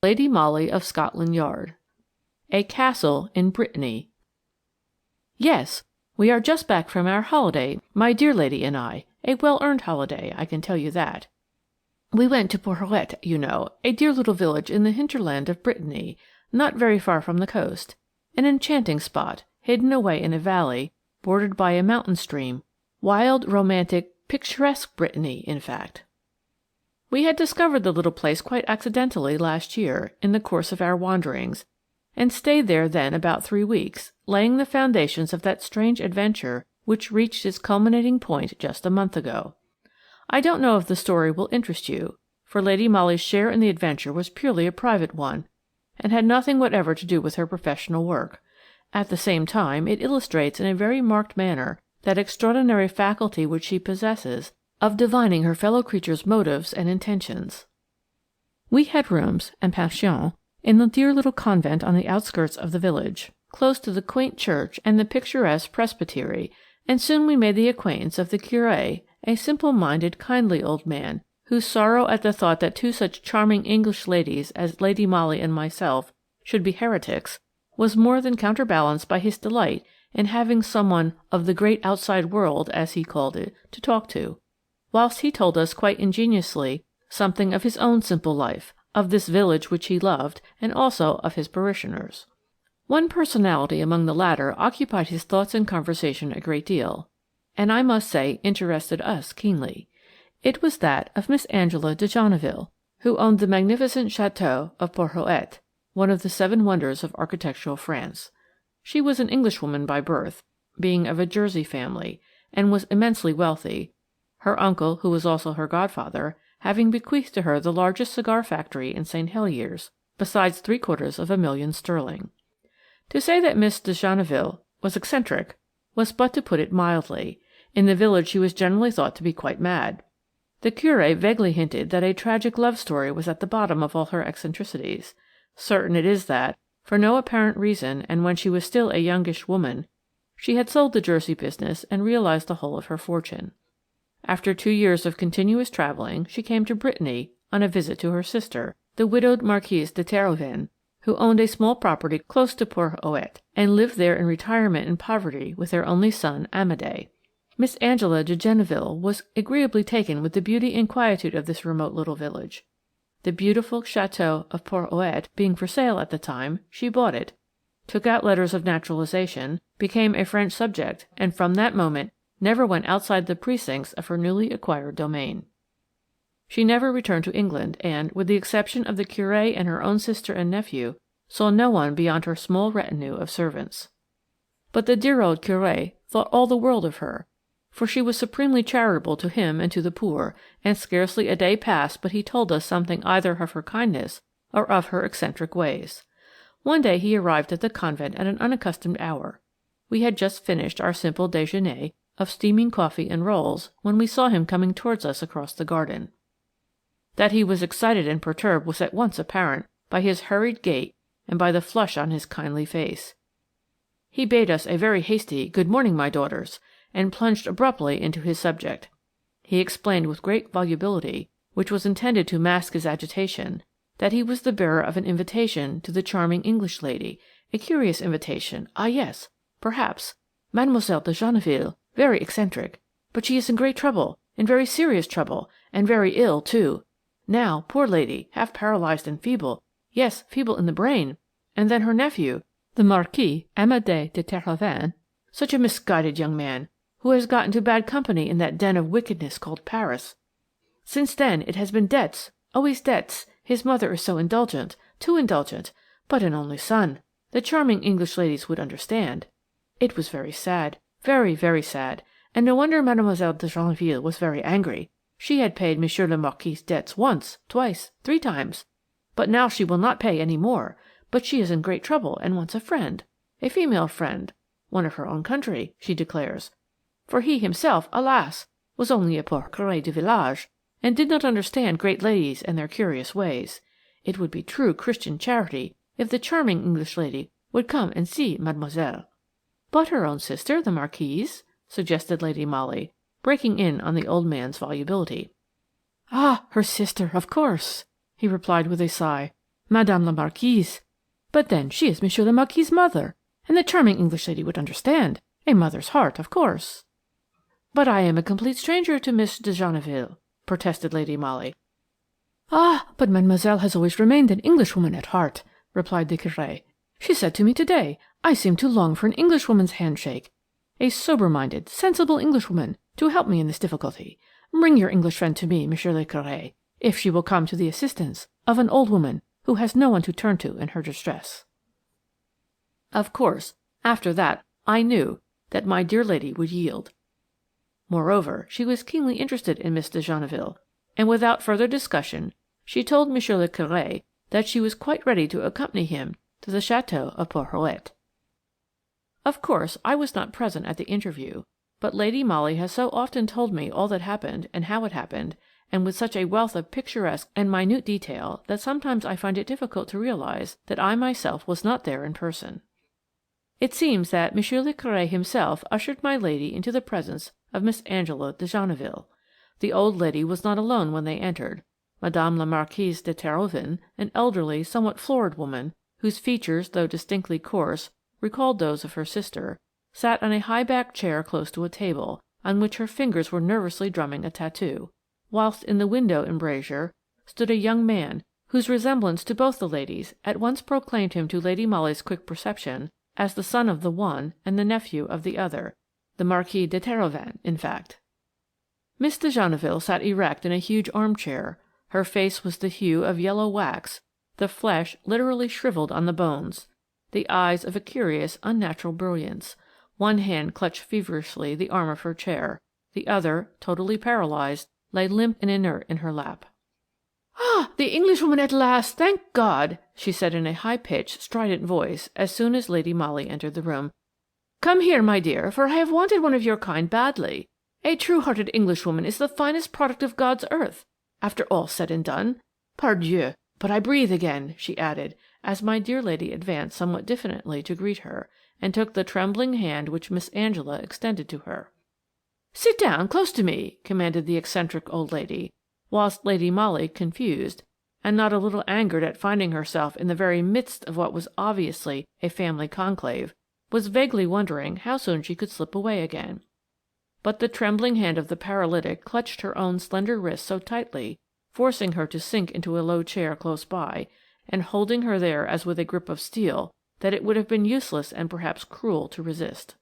Lady Molly of Scotland Yard. A castle in Brittany. Yes, we are just back from our holiday, my dear lady and I, a well-earned holiday, I can tell you that. We went to Porhoët, you know, a dear little village in the hinterland of Brittany, not very far from the coast, an enchanting spot, hidden away in a valley, bordered by a mountain stream, wild, romantic, picturesque Brittany, in fact. We had discovered the little place quite accidentally last year, in the course of our wanderings, and stayed there then about 3 weeks, laying the foundations of that strange adventure which reached its culminating point just a month ago. I don't know if the story will interest you, for Lady Molly's share in the adventure was purely a private one, and had nothing whatever to do with her professional work. At the same time, it illustrates in a very marked manner that extraordinary faculty which she possesses of divining her fellow creatures' motives and intentions. We had rooms and pension in the dear little convent on the outskirts of the village, close to the quaint church and the picturesque presbytery, and soon we made the acquaintance of the curé, a simple-minded, kindly old man, whose sorrow at the thought that 2 such charming English ladies as Lady Molly and myself should be heretics was more than counterbalanced by his delight in having someone of the great outside world, as he called it, to talk to, whilst he told us quite ingeniously something of his own simple life, of this village which he loved, and also of his parishioners. One personality among the latter occupied his thoughts and conversation a great deal, and I must say interested us keenly. It was that of Miss Angela de Genneville, who owned the magnificent château of Porhoët, one of the 7 wonders of architectural France. She was an Englishwoman by birth, being of a Jersey family, and was immensely wealthy, her uncle, who was also her godfather, having bequeathed to her the largest cigar factory in St. Heliers, besides 750,000 sterling. To say that Miss de Genneville was eccentric was but to put it mildly. In the village she was generally thought to be quite mad. The curé vaguely hinted that a tragic love story was at the bottom of all her eccentricities. Certain it is that, for no apparent reason, and when she was still a youngish woman, she had sold the Jersey business and realized the whole of her fortune. After 2 years of continuous travelling, she came to Brittany on a visit to her sister, the widowed Marquise de Terhoven, who owned a small property close to Porhoët, and lived there in retirement and poverty with their only son Amédée. Miss Angela de Genneville was agreeably taken with the beauty and quietude of this remote little village. The beautiful château of Porhoët being for sale at the time, she bought it, took out letters of naturalization, became a French subject, and from that moment never went outside the precincts of her newly acquired domain. She never returned to England, and, with the exception of the curé and her own sister and nephew, saw no one beyond her small retinue of servants. But the dear old curé thought all the world of her, for she was supremely charitable to him and to the poor, and scarcely a day passed but he told us something either of her kindness or of her eccentric ways. One day he arrived at the convent at an unaccustomed hour. We had just finished our simple déjeuner of steaming coffee and rolls when we saw him coming towards us across the garden. That he was excited and perturbed was at once apparent by his hurried gait and by the flush on his kindly face. He bade us a very hasty "Good morning, my daughters," and plunged abruptly into his subject. He explained with great volubility, which was intended to mask his agitation, that he was the bearer of an invitation to the charming English lady, a curious invitation, ah yes, perhaps, Mademoiselle de Genneville, very eccentric, but she is in great trouble, in very serious trouble, and very ill too. Now, poor lady, half paralyzed and feeble, yes, feeble in the brain, and then her nephew, the Marquis Amédée de Terhoven, such a misguided young man, who has got into bad company in that den of wickedness called Paris. Since then it has been debts, always debts. His mother is so indulgent, too indulgent, but an only son. The charming English ladies would understand. It was very sad, very, very sad, and no wonder Mademoiselle de Genneville was very angry. She had paid Monsieur le Marquis' debts once, twice, 3 times, but now she will not pay any more, but she is in great trouble and wants a friend, a female friend, one of her own country, she declares, for he himself, alas, was only a poor curé de village, and did not understand great ladies and their curious ways. It would be true Christian charity if the charming English lady would come and see mademoiselle. But her own sister, the Marquise, suggested Lady Molly, breaking in on the old man's volubility. Ah, her sister, of course, he replied with a sigh. Madame la Marquise. But then she is Monsieur le Marquis's mother, and the charming English lady would understand. A mother's heart, of course." "But I am a complete stranger to Miss de Genneville," protested Lady Molly. "Ah, but mademoiselle has always remained an Englishwoman at heart," replied the Curé. "She said to me today, 'I seem to long for an Englishwoman's handshake, a sober-minded, sensible Englishwoman, to help me in this difficulty. Bring your English friend to me, Monsieur le Curé, if she will come to the assistance of an old woman who has no one to turn to in her distress.'" Of course, after that I knew that my dear lady would yield. Moreover, she was keenly interested in Miss de Genneville, and without further discussion she told Monsieur le Curé that she was quite ready to accompany him to the Château of Porhoët. Of course, I was not present at the interview, but Lady Molly has so often told me all that happened and how it happened, and with such a wealth of picturesque and minute detail, that sometimes I find it difficult to realize that I myself was not there in person. It seems that Monsieur le Curé himself ushered my lady into the presence of Miss Angela de Genneville. The old lady was not alone when they entered. Madame la Marquise de Terhoven, an elderly, somewhat florid woman, whose features, though distinctly coarse, recalled those of her sister, sat on a high-backed chair close to a table, on which her fingers were nervously drumming a tattoo, whilst in the window embrasure stood a young man, whose resemblance to both the ladies at once proclaimed him to Lady Molly's quick perception as the son of the one and the nephew of the other, the Marquis de Terhoven, in fact. Miss de Genneville sat erect in a huge armchair. Her face was the hue of yellow wax, the flesh literally shriveled on the bones, the eyes of a curious, unnatural brilliance. One hand clutched feverishly the arm of her chair, the other, totally paralyzed, lay limp and inert in her lap. "Ah, the Englishwoman at last, thank God!" she said in a high-pitched, strident voice as soon as Lady Molly entered the room. "Come here, my dear, for I have wanted one of your kind badly. A true-hearted Englishwoman is the finest product of God's earth, after all said and done. Pardieu, but I breathe again," she added, as my dear lady advanced somewhat diffidently to greet her, and took the trembling hand which Miss Angela extended to her. "Sit down close to me," commanded the eccentric old lady, whilst Lady Molly, confused, and not a little angered at finding herself in the very midst of what was obviously a family conclave, was vaguely wondering how soon she could slip away again. But the trembling hand of the paralytic clutched her own slender wrist so tightly, forcing her to sink into a low chair close by, and holding her there as with a grip of steel, that it would have been useless and perhaps cruel to resist.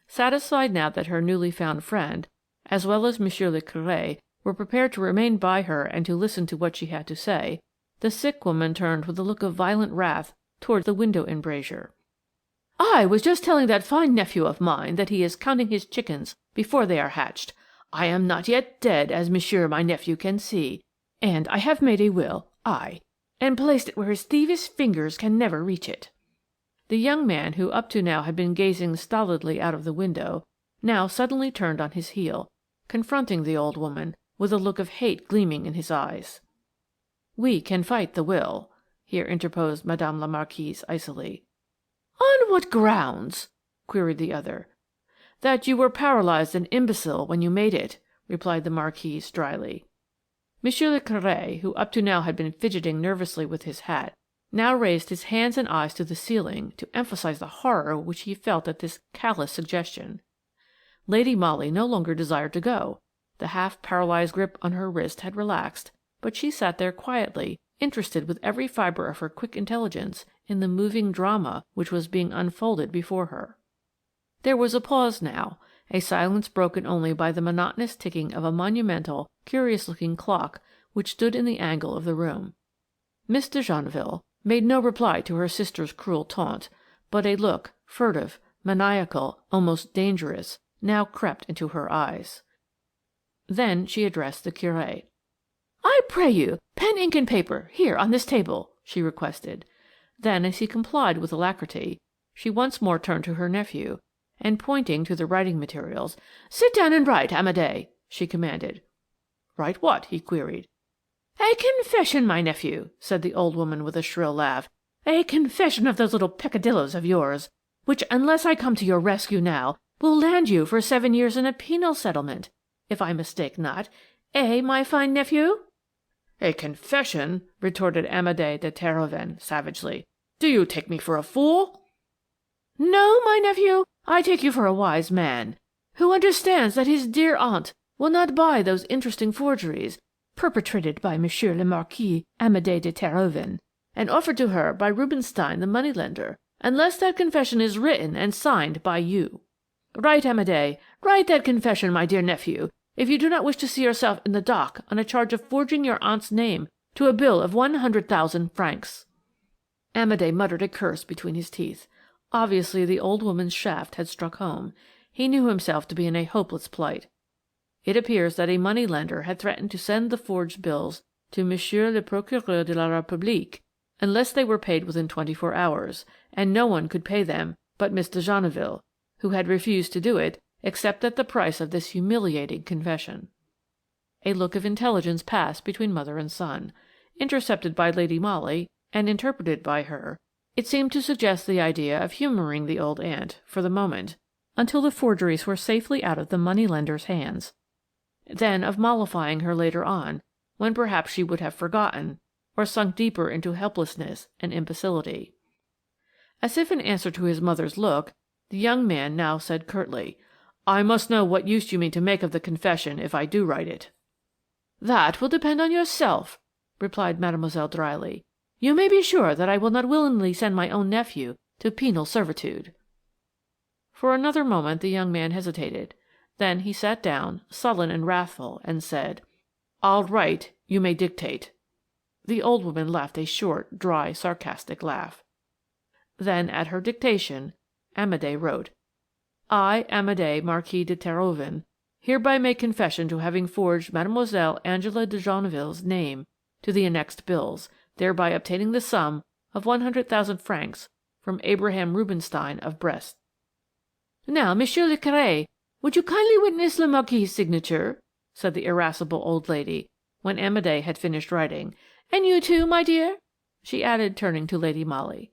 Satisfied now that her newly found friend, as well as Monsieur le Curé, were prepared to remain by her and to listen to what she had to say, the sick woman turned with a look of violent wrath towards the window embrasure. "I was just telling that fine nephew of mine that he is counting his chickens before they are hatched. I am not yet dead, as monsieur my nephew can see, and I have made a will, and placed it where his thievish fingers can never reach it." The young man, who up to now had been gazing stolidly out of the window, now suddenly turned on his heel, confronting the old woman, with a look of hate gleaming in his eyes. "We can fight the will," here interposed Madame la Marquise icily. "On what grounds?" queried the other. "That you were paralysed and imbecile when you made it," replied the Marquise dryly. Monsieur le Curé, who up to now had been fidgeting nervously with his hat, now raised his hands and eyes to the ceiling to emphasize the horror which he felt at this callous suggestion. Lady Molly no longer desired to go. The half-paralyzed grip on her wrist had relaxed, but she sat there quietly, interested with every fibre of her quick intelligence in the moving drama which was being unfolded before her. There was a pause now, a silence broken only by the monotonous ticking of a monumental, curious-looking clock which stood in the angle of the room. Miss de Genneville made no reply to her sister's cruel taunt, but a look, furtive, maniacal, almost dangerous, now crept into her eyes. Then she addressed the Curé. "I pray you, pen, ink, and paper, here on this table," she requested. Then, as he complied with alacrity, she once more turned to her nephew, and pointing to the writing materials, "Sit down and write, Amédée," she commanded. "Write what?" he queried. "A confession, my nephew," said the old woman with a shrill laugh. "A confession of those little peccadilloes of yours, which, unless I come to your rescue now, will land you for 7 years in a penal settlement, if I mistake not, my fine nephew?" "A confession?" retorted Amédée de Terhoven savagely. "Do you take me for a fool?" "No, my nephew, I take you for a wise man, who understands that his dear aunt will not buy those interesting forgeries perpetrated by Monsieur le Marquis Amédée de Terhoven, and offered to her by Rubinstein the moneylender, unless that confession is written and signed by you. Write, Amédée, write that confession, my dear nephew, if you do not wish to see yourself in the dock on a charge of forging your aunt's name to a bill of 100,000 francs." Amédée muttered a curse between his teeth. Obviously the old woman's shaft had struck home. He knew himself to be in a hopeless plight. It appears that a money-lender had threatened to send the forged bills to Monsieur le Procureur de la République unless they were paid within 24 hours, and no one could pay them but Miss de Genneville, who had refused to do it except at the price of this humiliating confession. A look of intelligence passed between mother and son. Intercepted by Lady Molly, and interpreted by her, it seemed to suggest the idea of humouring the old aunt, for the moment, until the forgeries were safely out of the money-lender's hands, then of mollifying her later on, when perhaps she would have forgotten, or sunk deeper into helplessness and imbecility. As if in answer to his mother's look, the young man now said curtly, "I must know what use you mean to make of the confession if I do write it." "That will depend on yourself," replied Mademoiselle dryly. "You may be sure that I will not willingly send my own nephew to penal servitude." For another moment the young man hesitated. Then he sat down, sullen and wrathful, and said, "I'll write, you may dictate." The old woman laughed a short, dry, sarcastic laugh. Then, at her dictation, Amédée wrote, "I, Amédée, Marquis de Terhoven, hereby make confession to having forged Mademoiselle Angela de Genneville's name to the annexed bills, thereby obtaining the sum of 100,000 francs from Abraham Rubinstein of Brest." "Now, Monsieur le Curé, would you kindly witness le Marquis's signature?" said the irascible old lady, when Amédée had finished writing. "And you too, my dear?" she added, turning to Lady Molly.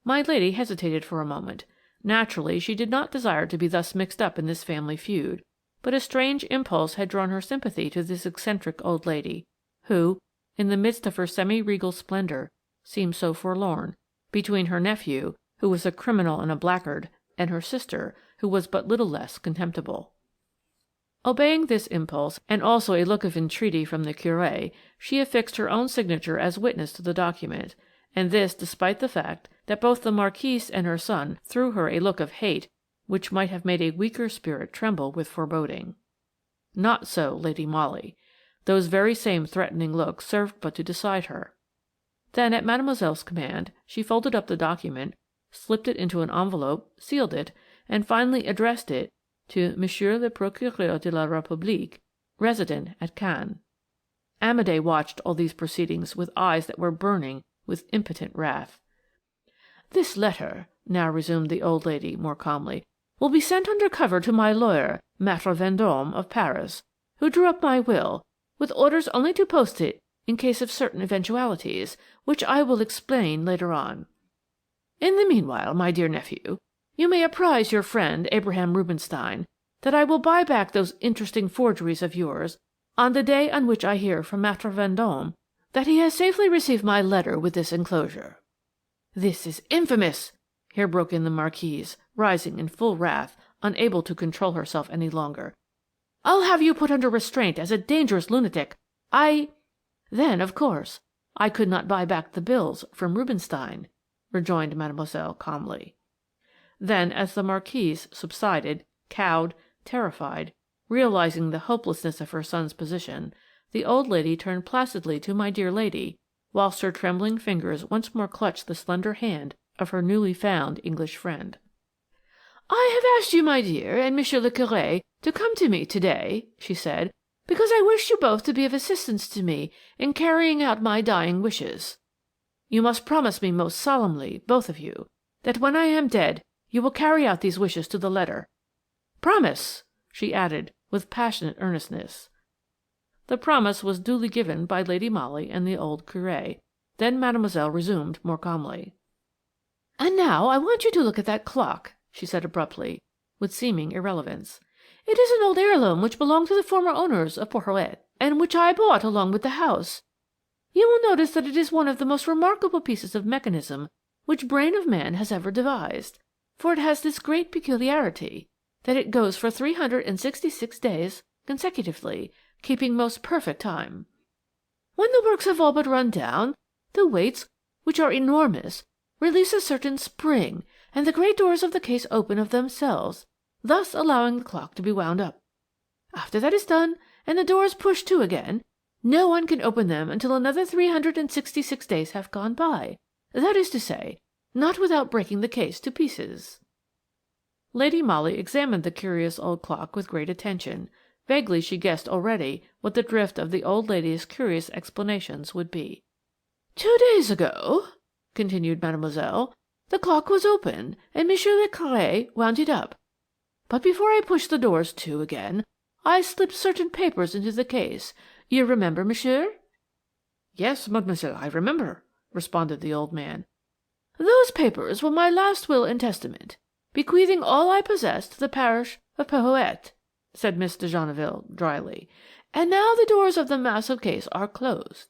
My lady hesitated for a moment. Naturally, she did not desire to be thus mixed up in this family feud, but a strange impulse had drawn her sympathy to this eccentric old lady, who, in the midst of her semi-regal splendour, seemed so forlorn, between her nephew, who was a criminal and a blackguard, and her sister, who was but little less contemptible. Obeying this impulse, and also a look of entreaty from the Curé, she affixed her own signature as witness to the document, and this despite the fact that both the Marquise and her son threw her a look of hate which might have made a weaker spirit tremble with foreboding. Not so Lady Molly. Those very same threatening looks served but to decide her. Then, at Mademoiselle's command, she folded up the document, slipped it into an envelope, sealed it, and finally addressed it to Monsieur le Procureur de la République, resident at Caen. Amédée watched all these proceedings with eyes that were burning with impotent wrath. "This letter," now resumed the old lady more calmly, "will be sent under cover to my lawyer, Maître Vendôme of Paris, who drew up my will, with orders only to post it in case of certain eventualities, which I will explain later on. In the meanwhile, my dear nephew, you may apprise your friend Abraham Rubinstein that I will buy back those interesting forgeries of yours on the day on which I hear from Maître Vendôme that he has safely received my letter with this enclosure." "This is infamous!" here broke in the Marquise, rising in full wrath, unable to control herself any longer. "I'll have you put under restraint as a dangerous lunatic. Then, of course, I could not buy back the bills from Rubinstein," rejoined Mademoiselle calmly. Then, as the Marquise subsided, cowed, terrified, realizing the hopelessness of her son's position, the old lady turned placidly to my dear lady, whilst her trembling fingers once more clutched the slender hand of her newly found English friend. "I have asked you, my dear, and Monsieur le Curé, to come to me to-day," she said, "because I wish you both to be of assistance to me in carrying out my dying wishes. You must promise me most solemnly, both of you, that when I am dead you will carry out these wishes to the letter. Promise!" she added, with passionate earnestness. The promise was duly given by Lady Molly and the old Curé. Then Mademoiselle resumed more calmly. "And now I want you to look at that clock," she said abruptly, with seeming irrelevance. "It is an old heirloom which belonged to the former owners of Porhoët, and which I bought along with the house. You will notice that it is one of the most remarkable pieces of mechanism which brain of man has ever devised, for it has this great peculiarity, that it goes for 366 days consecutively, keeping most perfect time. When the works have all but run down, the weights, which are enormous, release a certain spring, and the great doors of the case open of themselves, thus allowing the clock to be wound up. After that is done, and the doors pushed to again, no one can open them until another 366 days have gone by, that is to say, not without breaking the case to pieces." Lady Molly examined the curious old clock with great attention. Vaguely she guessed already what the drift of the old lady's curious explanations would be. 2 days ago," continued Mademoiselle, "the clock was open, and Monsieur le Curé wound it up. But before I pushed the doors to again, I slipped certain papers into the case. You remember, monsieur?" "Yes, mademoiselle, I remember," responded the old man. "Those papers were my last will and testament, bequeathing all I possessed to the parish of Porhoët," said Miss de Genneville dryly. "And now the doors of the massive case are closed.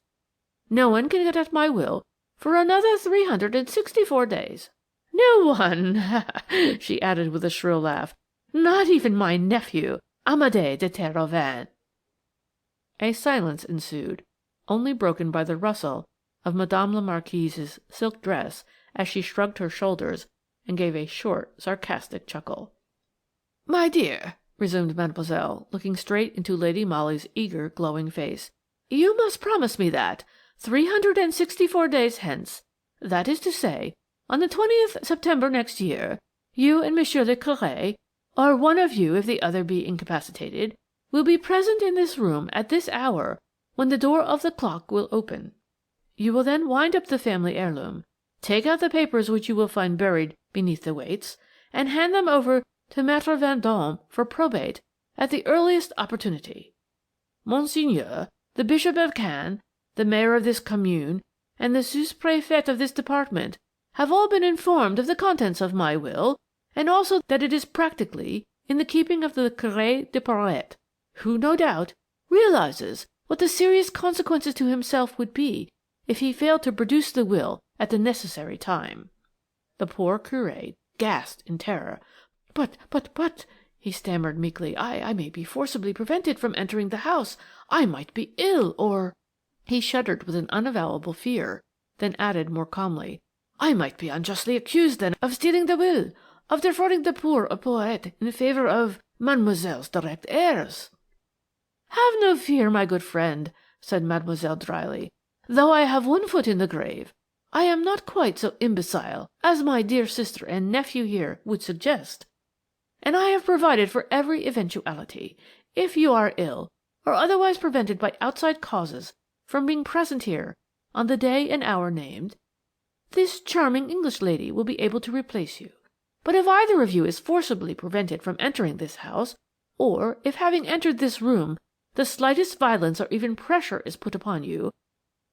No one can get at my will for another 364 days. No one," she added with a shrill laugh, "not even my nephew, Amédée de Terhoven." A silence ensued, only broken by the rustle of Madame la Marquise's silk dress as she shrugged her shoulders and gave a short, sarcastic chuckle. "My dear," resumed Mademoiselle, looking straight into Lady Molly's eager, glowing face, "you must promise me that, 364 days hence, that is to say, on the 20th September next year, you and Monsieur le Curé, or one of you if the other be incapacitated, will be present in this room at this hour when the door of the clock will open. You will then wind up the family heirloom, take out the papers which you will find buried beneath the weights, and hand them over to Maître Vendôme for probate at the earliest opportunity. Monseigneur, the Bishop of Caen, the mayor of this commune, and the sous-préfet of this department have all been informed of the contents of my will, and also that it is practically in the keeping of the Curé de Porhoët, who, no doubt, realizes what the serious consequences to himself would be if he failed to produce the will at the necessary time." The poor Curé gasped in terror. But, he stammered meekly, I may be forcibly prevented from entering the house. I might be ill, or—" He shuddered with an unavowable fear, then added more calmly, "I might be unjustly accused, then, of stealing the will, of defrauding the poor of Porhoët in favour of mademoiselle's direct heirs." "Have no fear, my good friend," said mademoiselle dryly. "Though I have one foot in the grave, I am not quite so imbecile as my dear sister and nephew here would suggest. And I have provided for every eventuality. If you are ill, or otherwise prevented by outside causes from being present here on the day and hour named, this charming English lady will be able to replace you. But if either of you is forcibly prevented from entering this house, or if having entered this room the slightest violence or even pressure is put upon you,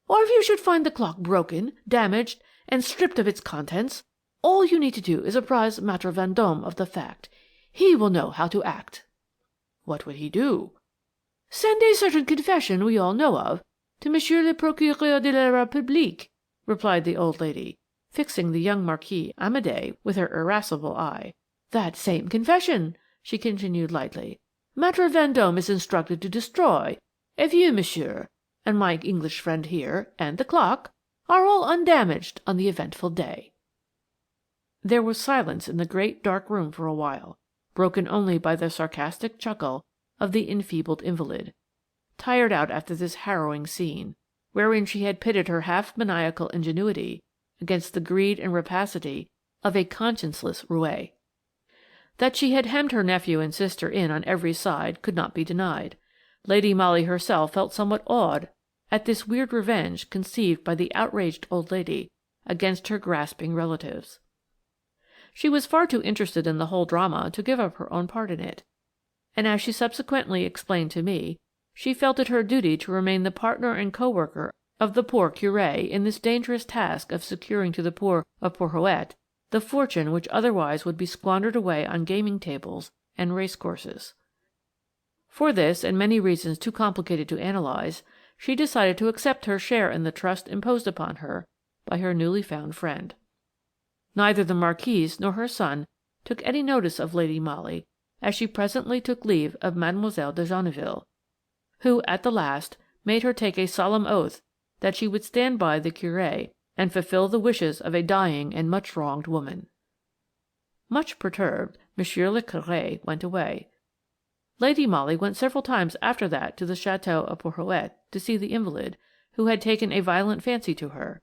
or if you should find the clock broken, damaged, and stripped of its contents, all you need to do is apprise Maître Vendôme of the fact. He will know how to act." "What would he do?" "Send a certain confession we all know of to Monsieur le Procureur de la République," replied the old lady, fixing the young Marquis Amédée with her irascible eye. "That same confession," she continued lightly, "Maître Vendôme is instructed to destroy if you, monsieur, and my English friend here, and the clock, are all undamaged on the eventful day." There was silence in the great dark room for a while, broken only by the sarcastic chuckle of the enfeebled invalid, tired out after this harrowing scene, wherein she had pitted her half-maniacal ingenuity against the greed and rapacity of a conscienceless roué. That she had hemmed her nephew and sister in on every side could not be denied. Lady Molly herself felt somewhat awed at this weird revenge conceived by the outraged old lady against her grasping relatives. She was far too interested in the whole drama to give up her own part in it, and as she subsequently explained to me, she felt it her duty to remain the partner and co-worker of the poor Curé in this dangerous task of securing to the poor of Porhoët the fortune which otherwise would be squandered away on gaming tables and racecourses. For this, and many reasons too complicated to analyze, she decided to accept her share in the trust imposed upon her by her newly found friend. Neither the Marquise nor her son took any notice of Lady Molly as she presently took leave of Mademoiselle de Genneville, who, at the last, made her take a solemn oath that she would stand by the Curé and fulfil the wishes of a dying and much wronged woman. Much perturbed, Monsieur le Curé went away. Lady Molly went several times after that to the Château of Porhoët to see the invalid, who had taken a violent fancy to her.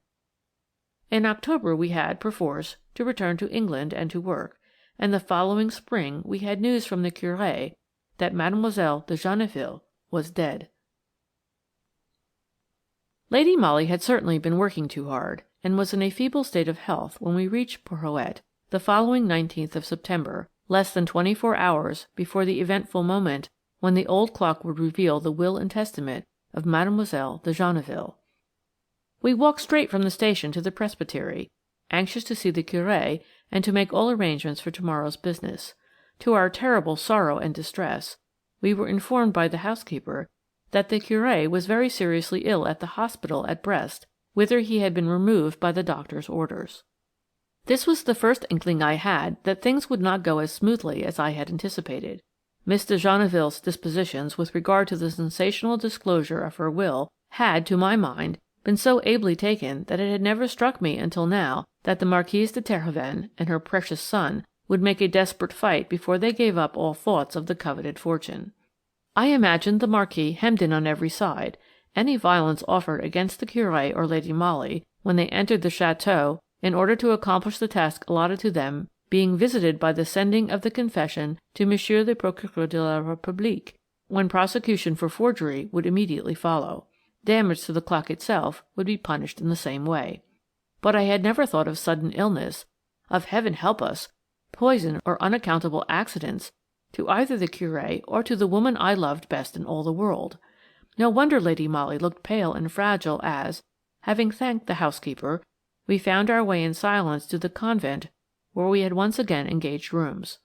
In October we had, perforce, to return to England and to work, and the following spring we had news from the Curé that Mademoiselle de Genneville was dead. Lady Molly had certainly been working too hard, and was in a feeble state of health when we reached Porhoët the following 19th of September, less than 24 hours before the eventful moment when the old clock would reveal the will and testament of Mademoiselle de Genneville. We walked straight from the station to the presbytery, anxious to see the Curé and to make all arrangements for tomorrow's business. To our terrible sorrow and distress, we were informed by the housekeeper that the Curé was very seriously ill at the hospital at Brest, whither he had been removed by the doctor's orders. This was the first inkling I had that things would not go as smoothly as I had anticipated. Miss de Genneville's dispositions with regard to the sensational disclosure of her will had, to my mind, been so ably taken that it had never struck me until now that the Marquise de Terhoven and her precious son would make a desperate fight before they gave up all thoughts of the coveted fortune. I imagined the Marquis hemmed in on every side, any violence offered against the Curé or Lady Molly when they entered the château in order to accomplish the task allotted to them being visited by the sending of the confession to Monsieur le Procureur de la République, when prosecution for forgery would immediately follow. Damage to the clock itself would be punished in the same way. But I had never thought of sudden illness, of, heaven help us, poison or unaccountable accidents to either the Curé or to the woman I loved best in all the world. No wonder Lady Molly looked pale and fragile as, having thanked the housekeeper, we found our way in silence to the convent where we had once again engaged rooms.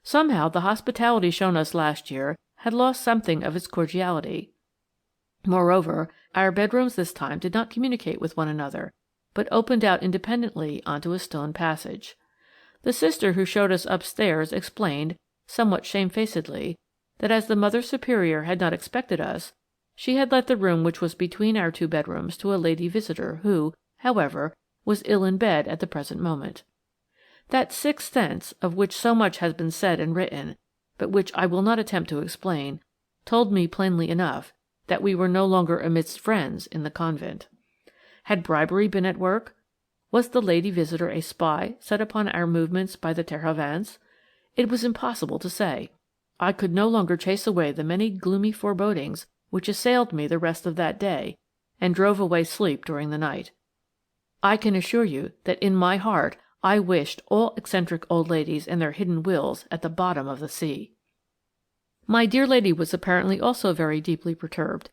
Somehow the hospitality shown us last year had lost something of its cordiality. Moreover, our bedrooms this time did not communicate with one another, but opened out independently onto a stone passage. The sister who showed us upstairs explained, somewhat shamefacedly, that as the Mother Superior had not expected us, she had let the room which was between our two bedrooms to a lady visitor who, however, was ill in bed at the present moment. That sixth sense, of which so much has been said and written, but which I will not attempt to explain, told me plainly enough that we were no longer amidst friends in the convent. Had bribery been at work? Was the lady visitor a spy set upon our movements by the Terhovens? It was impossible to say. I could no longer chase away the many gloomy forebodings which assailed me the rest of that day and drove away sleep during the night. I can assure you that in my heart I wished all eccentric old ladies and their hidden wills at the bottom of the sea. My dear lady was apparently also very deeply perturbed.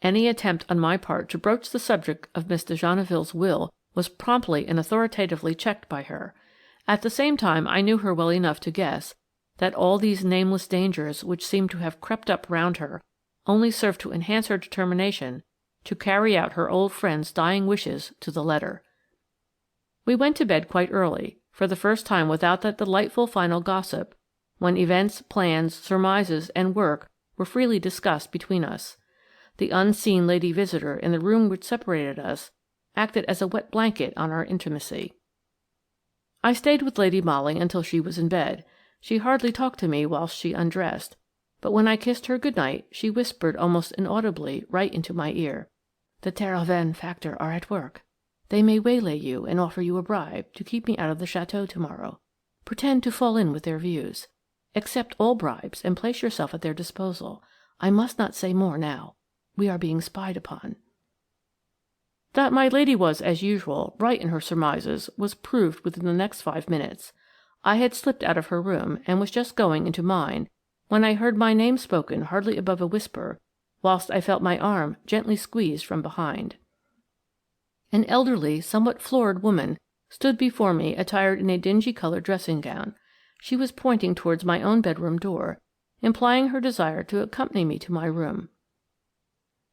Any attempt on my part to broach the subject of Miss de Genneville's will was promptly and authoritatively checked by her. At the same time I knew her well enough to guess that all these nameless dangers which seemed to have crept up round her only served to enhance her determination to carry out her old friend's dying wishes to the letter. We went to bed quite early, for the first time without that delightful final gossip, when events, plans, surmises, and work were freely discussed between us. The unseen lady visitor in the room which separated us acted as a wet blanket on our intimacy. I stayed with Lady Molly until she was in bed. She hardly talked to me whilst she undressed, but when I kissed her good night she whispered almost inaudibly right into my ear, "The Terhoven factor are at work. They may waylay you and offer you a bribe to keep me out of the château tomorrow. Pretend to fall in with their views. Accept all bribes and place yourself at their disposal. I must not say more now. We are being spied upon." That my lady was, as usual, right in her surmises was proved within the next 5 minutes. I had slipped out of her room and was just going into mine when I heard my name spoken hardly above a whisper, whilst I felt my arm gently squeezed from behind. An elderly, somewhat florid woman stood before me attired in a dingy-coloured dressing-gown. She was pointing towards my own bedroom door, implying her desire to accompany me to my room.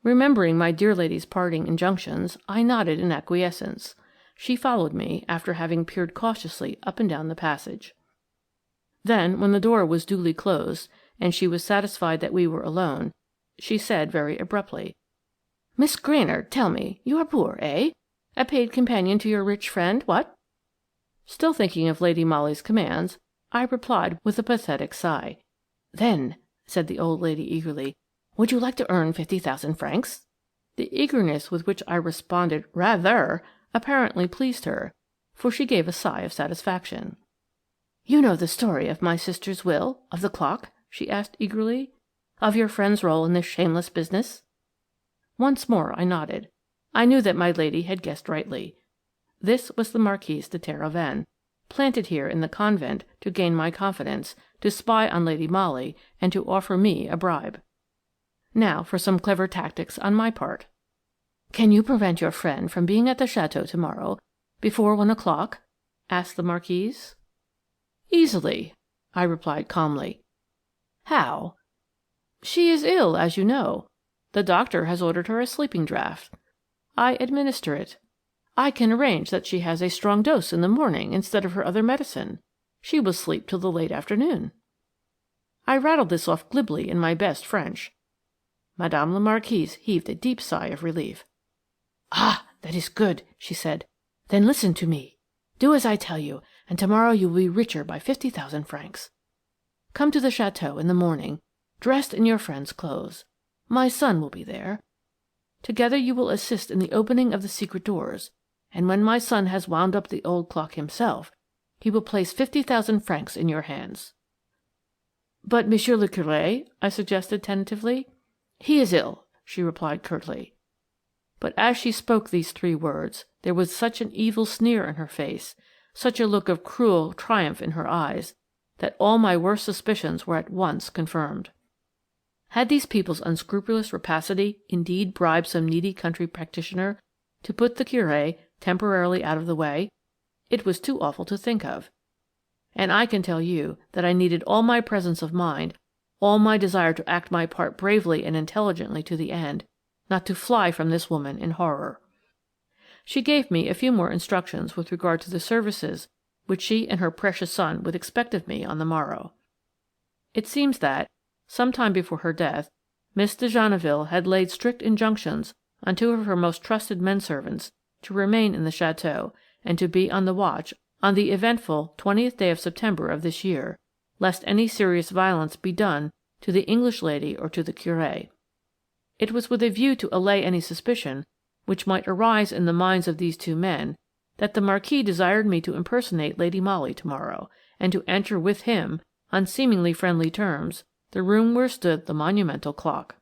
Remembering my dear lady's parting injunctions, I nodded in acquiescence. She followed me, after having peered cautiously up and down the passage. Then, when the door was duly closed, and she was satisfied that we were alone, she said very abruptly, "Miss Granard, tell me, you are poor, eh? A paid companion to your rich friend, what?" Still thinking of Lady Molly's commands, I replied with a pathetic sigh. "Then," said the old lady eagerly, "would you like to earn 50,000 francs?" The eagerness with which I responded "rather" apparently pleased her, for she gave a sigh of satisfaction. "You know the story of my sister's will, of the clock?" she asked eagerly. "Of your friend's role in this shameless business?" Once more I nodded. I knew that my lady had guessed rightly. This was the Marquise de Terhoven, planted here in the convent to gain my confidence, to spy on Lady Molly, and to offer me a bribe. Now for some clever tactics on my part. "Can you prevent your friend from being at the chateau tomorrow, before 1 o'clock?" asked the Marquise. "Easily," I replied calmly. "How?" "She is ill, as you know. The doctor has ordered her a sleeping draught. I administer it. I can arrange that she has a strong dose in the morning instead of her other medicine. She will sleep till the late afternoon." I rattled this off glibly in my best French. Madame la Marquise heaved a deep sigh of relief. "Ah, that is good," she said. "Then listen to me. Do as I tell you, and tomorrow you will be richer by 50,000 francs. Come to the chateau in the morning, dressed in your friend's clothes. My son will be there. Together you will assist in the opening of the secret doors, and when my son has wound up the old clock himself, he will place 50,000 francs in your hands." "But Monsieur le Curé?" I suggested tentatively. "He is ill," she replied curtly. But as she spoke these 3 words, there was such an evil sneer in her face, such a look of cruel triumph in her eyes, that all my worst suspicions were at once confirmed. Had these people's unscrupulous rapacity indeed bribed some needy country practitioner to put the Curé temporarily out of the way? It was too awful to think of. And I can tell you that I needed all my presence of mind, all my desire to act my part bravely and intelligently to the end, not to fly from this woman in horror. She gave me a few more instructions with regard to the services which she and her precious son would expect of me on the morrow. It seems that, some time before her death, Miss de Genneville had laid strict injunctions on 2 of her most trusted men-servants to remain in the chateau and to be on the watch on the eventful 20th day of September of this year, lest any serious violence be done to the English lady or to the Curé. It was with a view to allay any suspicion which might arise in the minds of these 2 men that the Marquis desired me to impersonate Lady Molly tomorrow, and to enter with him, on seemingly friendly terms, the room where stood the monumental clock.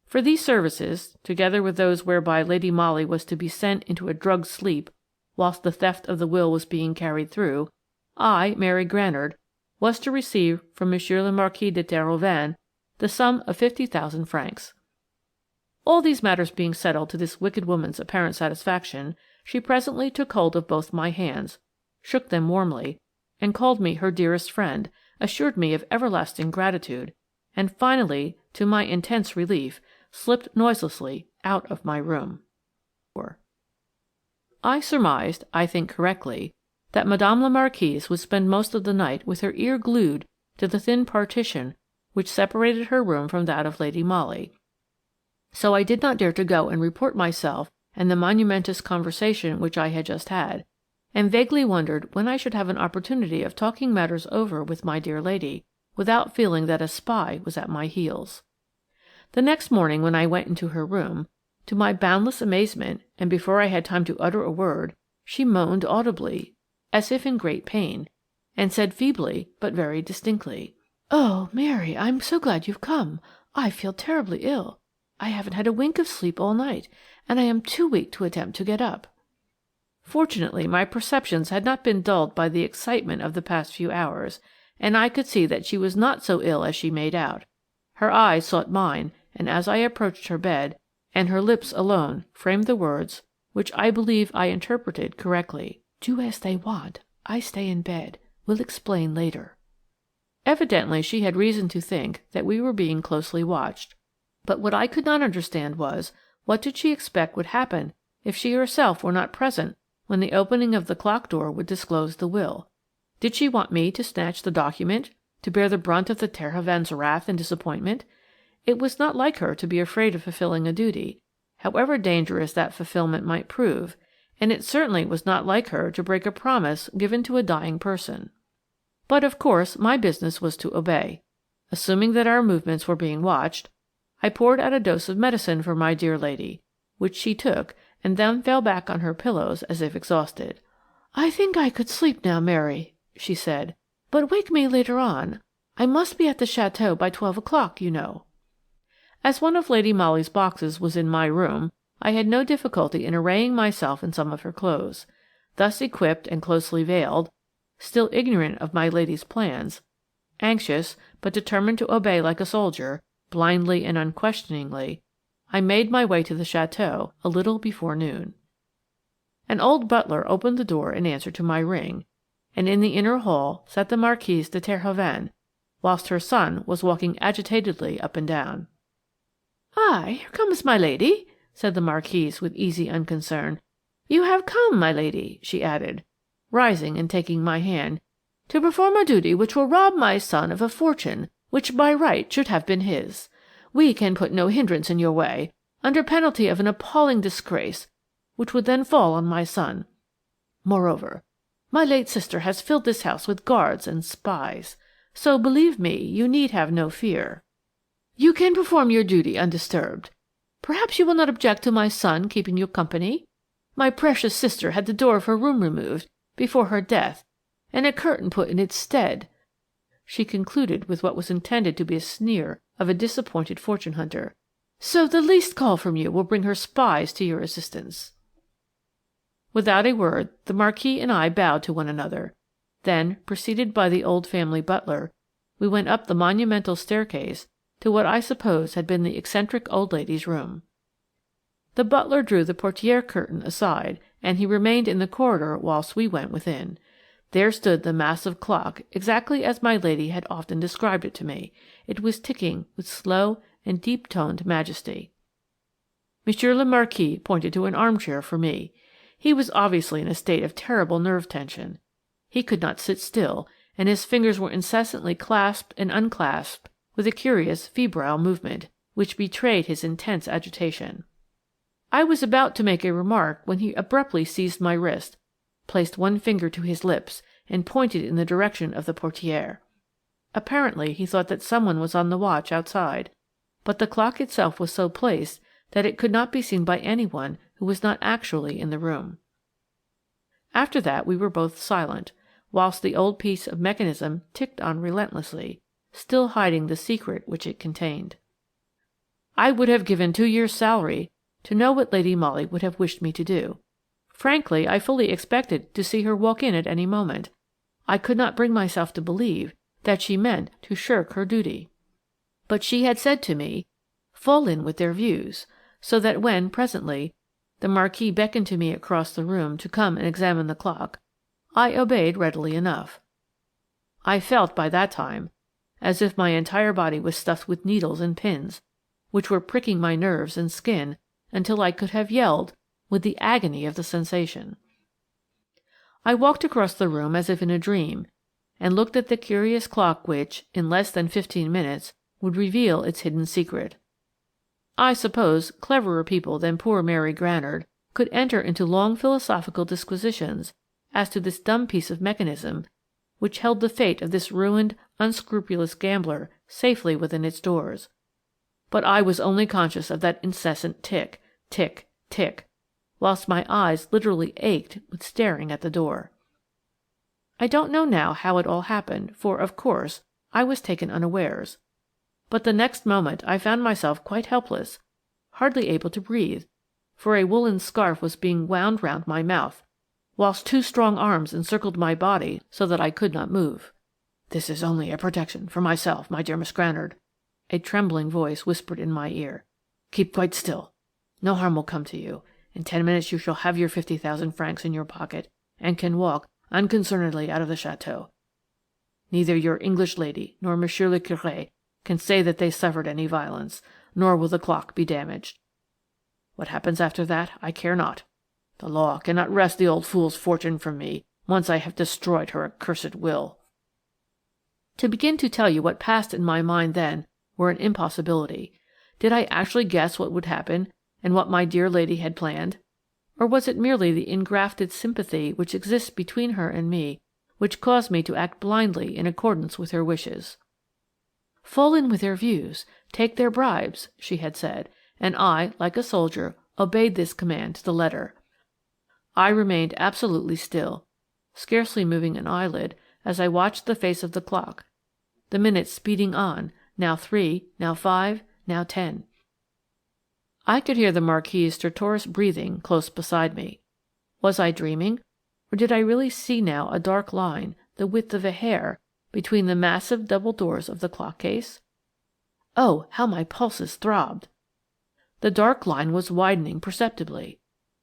For these services, together with those whereby Lady Molly was to be sent into a drugged sleep whilst the theft of the will was being carried through, I, Mary Granard, was to receive from Monsieur le Marquis de Terhoven the sum of 50,000 francs. All these matters being settled to this wicked woman's apparent satisfaction, she presently took hold of both my hands, shook them warmly, and called me her dearest friend, assured me of everlasting gratitude, and finally, to my intense relief, slipped noiselessly out of my room. I surmised, I think correctly, that Madame la Marquise would spend most of the night with her ear glued to the thin partition which separated her room from that of Lady Molly. So I did not dare to go and report myself and the monumentous conversation which I had just had, and vaguely wondered when I should have an opportunity of talking matters over with my dear lady without feeling that a spy was at my heels. The next morning when I went into her room, to my boundless amazement, and before I had time to utter a word, she moaned audibly, as if in great pain, and said feebly but very distinctly, "Oh, Mary, I'm so glad you've come. I feel terribly ill. I haven't had a wink of sleep all night, and I am too weak to attempt to get up." Fortunately, my perceptions had not been dulled by the excitement of the past few hours, and I could see that she was not so ill as she made out. Her eyes sought mine, and as I approached her bed, and her lips alone framed the words which I believe I interpreted correctly, "Do as they want. I stay in bed. Will explain later." Evidently she had reason to think that we were being closely watched. But what I could not understand was, what did she expect would happen if she herself were not present when the opening of the clock door would disclose the will? Did she want me to snatch the document, to bear the brunt of the Terhoven's wrath and disappointment? It was not like her to be afraid of fulfilling a duty, however dangerous that fulfillment might prove, and it certainly was not like her to break a promise given to a dying person. But of course my business was to obey. Assuming that our movements were being watched, I poured out a dose of medicine for my dear lady, which she took and then fell back on her pillows as if exhausted. "I think I could sleep now, Mary," she said, "but wake me later on. I must be at the chateau by 12 o'clock, you know." As one of Lady Molly's boxes was in my room, I had no difficulty in arraying myself in some of her clothes. Thus equipped and closely veiled, still ignorant of my lady's plans, anxious but determined to obey like a soldier, blindly and unquestioningly, I made my way to the chateau a little before noon. An old butler opened the door in answer to my ring, and in the inner hall sat the Marquise de Terhoven, whilst her son was walking agitatedly up and down. "Ah, here comes my lady," said the Marquise with easy unconcern. "You have come, my lady," she added, rising and taking my hand, "to perform a duty which will rob my son of a fortune which by right should have been his. We can put no hindrance in your way, under penalty of an appalling disgrace which would then fall on my son. Moreover, my late sister has filled this house with guards and spies, so believe me, you need have no fear. You can perform your duty undisturbed. Perhaps you will not object to my son keeping you company? My precious sister had the door of her room removed before her death, and a curtain put in its stead," she concluded with what was intended to be a sneer of a disappointed fortune hunter. "So the least call from you will bring her spies to your assistance." Without a word, the Marquis and I bowed to one another. Then, preceded by the old family butler, we went up the monumental staircase to what I suppose had been the eccentric old lady's room. The butler drew the portière curtain aside, and he remained in the corridor whilst we went within. There stood the massive clock exactly as my lady had often described it to me. It was ticking with slow and deep-toned majesty. Monsieur le Marquis pointed to an armchair for me. He was obviously in a state of terrible nerve tension. He could not sit still, and his fingers were incessantly clasped and unclasped with a curious febrile movement, which betrayed his intense agitation. I was about to make a remark when he abruptly seized my wrist, placed one finger to his lips, and pointed in the direction of the portière. Apparently he thought that someone was on the watch outside, but the clock itself was so placed that it could not be seen by anyone who was not actually in the room. After that we were both silent, whilst the old piece of mechanism ticked on relentlessly, still hiding the secret which it contained. I would have given 2 years' salary to know what Lady Molly would have wished me to do. Frankly, I fully expected to see her walk in at any moment. I could not bring myself to believe that she meant to shirk her duty. But she had said to me, "Fall in with their views," so that when, presently, the Marquis beckoned to me across the room to come and examine the clock, I obeyed readily enough. I felt by that time as if my entire body was stuffed with needles and pins, which were pricking my nerves and skin until I could have yelled with the agony of the sensation. I walked across the room as if in a dream, and looked at the curious clock which, in less than 15 minutes, would reveal its hidden secret. I suppose cleverer people than poor Mary Granard could enter into long philosophical disquisitions as to this dumb piece of mechanism which held the fate of this ruined, unscrupulous gambler safely within its doors. But I was only conscious of that incessant tick, tick, tick, whilst my eyes literally ached with staring at the door. I don't know now how it all happened, for, of course, I was taken unawares. But the next moment I found myself quite helpless, hardly able to breathe, for a woolen scarf was being wound round my mouth, whilst 2 strong arms encircled my body so that I could not move. "This is only a protection for myself, my dear Miss Granard," a trembling voice whispered in my ear. "Keep quite still. No harm will come to you. In 10 minutes you shall have your 50,000 francs in your pocket, and can walk unconcernedly out of the chateau. Neither your English lady nor Monsieur le Curé can say that they suffered any violence, nor will the clock be damaged. What happens after that, I care not. The law cannot wrest the old fool's fortune from me once I have destroyed her accursed will." To begin to tell you what passed in my mind then were an impossibility. Did I actually guess what would happen, and what my dear lady had planned? Or was it merely the engrafted sympathy which exists between her and me which caused me to act blindly in accordance with her wishes? "Fall in with their views, take their bribes," she had said, and I, like a soldier, obeyed this command to the letter. I remained absolutely still, scarcely moving an eyelid as I watched the face of the clock, the minutes speeding on, now 3, now 5, now 10. I could hear the Marquis's stertorous breathing close beside me. Was I dreaming, or did I really see now a dark line, the width of a hair, between the massive double doors of the clock case? Oh, how my pulses throbbed! The dark line was widening perceptibly.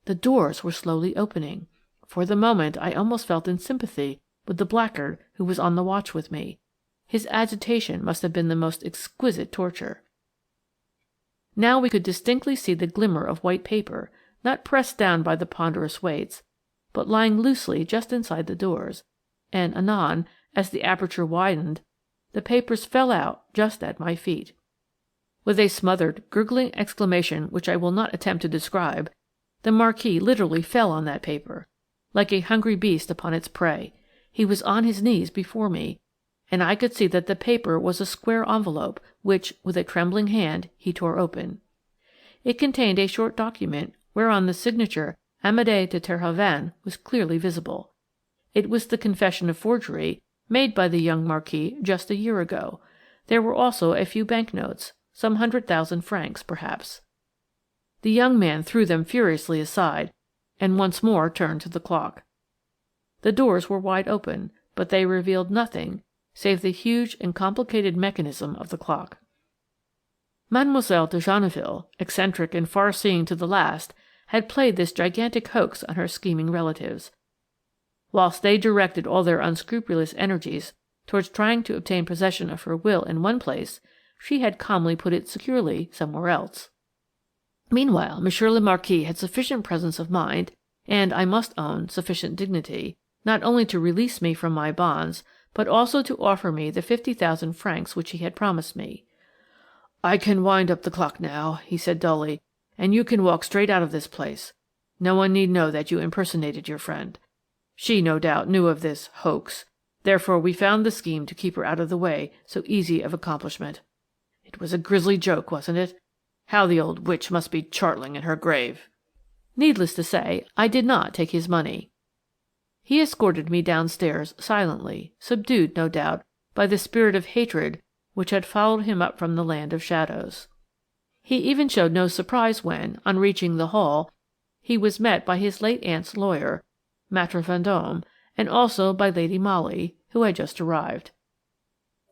The doors were slowly opening. For the moment I almost felt in sympathy with the blackguard who was on the watch with me. His agitation must have been the most exquisite torture. Now we could distinctly see the glimmer of white paper, not pressed down by the ponderous weights, but lying loosely just inside the doors, and anon, as the aperture widened, the papers fell out just at my feet. With a smothered, gurgling exclamation which I will not attempt to describe, the Marquis literally fell on that paper, like a hungry beast upon its prey. He was on his knees before me, and I could see that the paper was a square envelope which, with a trembling hand, he tore open. It contained a short document whereon the signature Amédée de Terhoven was clearly visible. It was the confession of forgery made by the young Marquis just a year ago. There were also a few banknotes, some 100,000 francs, perhaps. The young man threw them furiously aside, and once more turned to the clock. The doors were wide open, but they revealed nothing save the huge and complicated mechanism of the clock. Mademoiselle de Genneville, eccentric and far-seeing to the last, had played this gigantic hoax on her scheming relatives. Whilst they directed all their unscrupulous energies towards trying to obtain possession of her will in one place, she had calmly put it securely somewhere else. Meanwhile, Monsieur le Marquis had sufficient presence of mind, and, I must own, sufficient dignity, not only to release me from my bonds, but also to offer me the 50,000 francs which he had promised me. "I can wind up the clock now," he said dully, "and you can walk straight out of this place. No one need know that you impersonated your friend. She, no doubt, knew of this hoax. Therefore we found the scheme to keep her out of the way so easy of accomplishment. It was a grisly joke, wasn't it? How the old witch must be chortling in her grave." Needless to say, I did not take his money. He escorted me downstairs silently, subdued, no doubt, by the spirit of hatred which had followed him up from the land of shadows. He even showed no surprise when, on reaching the hall, he was met by his late aunt's lawyer, Maître Vendôme, and also by Lady Molly, who had just arrived.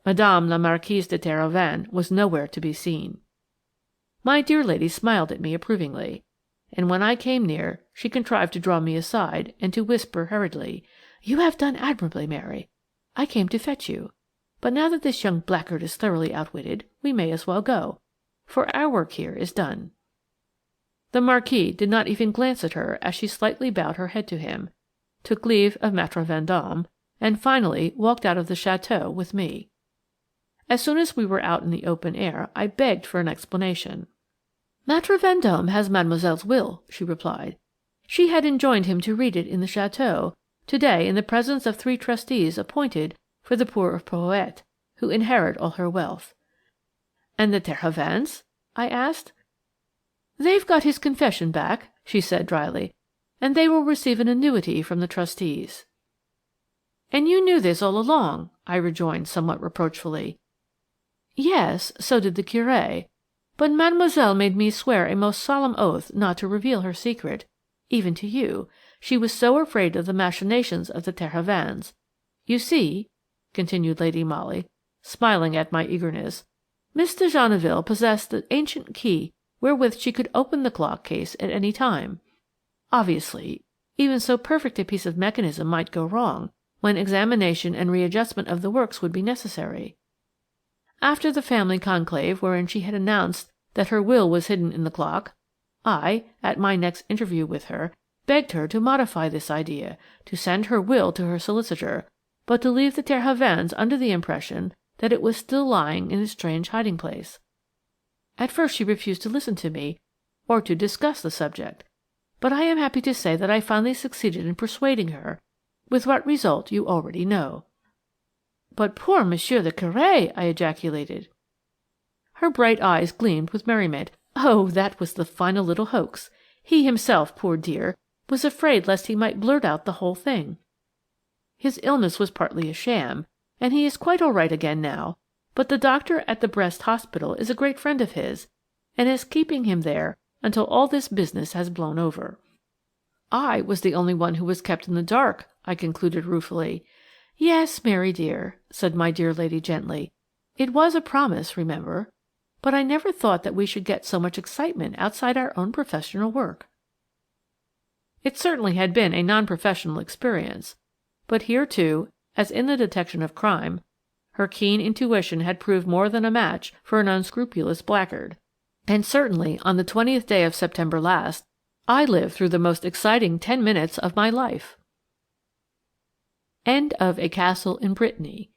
Madame la Marquise de Terhoven was nowhere to be seen. My dear lady smiled at me approvingly, and when I came near she contrived to draw me aside and to whisper hurriedly, "You have done admirably, Mary. I came to fetch you. But now that this young blackguard is thoroughly outwitted, we may as well go, for our work here is done." The Marquis did not even glance at her as she slightly bowed her head to him, took leave of Maître Vendôme, and finally walked out of the château with me. As soon as we were out in the open air, I begged for an explanation. "Maître Vendôme has mademoiselle's will," she replied. "She had enjoined him to read it in the château, to-day in the presence of 3 trustees appointed for the poor of Porhoët, who inherit all her wealth." "And the Terhovens?" I asked. "They've got his confession back," she said dryly, "and they will receive an annuity from the trustees." "And you knew this all along," I rejoined somewhat reproachfully. "Yes, so did the Curé. But mademoiselle made me swear a most solemn oath not to reveal her secret, even to you. She was so afraid of the machinations of the Terhovens. You see," continued Lady Molly, smiling at my eagerness, "Miss de Genneville possessed the ancient key wherewith she could open the clock case at any time. Obviously, even so perfect a piece of mechanism might go wrong, when examination and readjustment of the works would be necessary. After the family conclave wherein she had announced that her will was hidden in the clock, I, at my next interview with her, begged her to modify this idea, to send her will to her solicitor, but to leave the Terhovens under the impression that it was still lying in its strange hiding-place. At first she refused to listen to me or to discuss the subject, but I am happy to say that I finally succeeded in persuading her, with what result you already know. "But poor Monsieur the Curé!" I ejaculated. Her bright eyes gleamed with merriment. Oh, that was the final little hoax. He himself, poor dear, was afraid lest he might blurt out the whole thing. His illness was partly a sham, and he is quite all right again now, but the doctor at the Brest Hospital is a great friend of his, and is keeping him there until all this business has blown over. I was the only one who was kept in the dark, I concluded ruefully. Yes, Mary dear, said my dear lady gently. It was a promise, remember. But I never thought that we should get so much excitement outside our own professional work. It certainly had been a non-professional experience, but here too, as in the detection of crime, her keen intuition had proved more than a match for an unscrupulous blackguard. And certainly on the 20th day of September last, I lived through the most exciting 10 minutes of my life. End of A Castle in Brittany,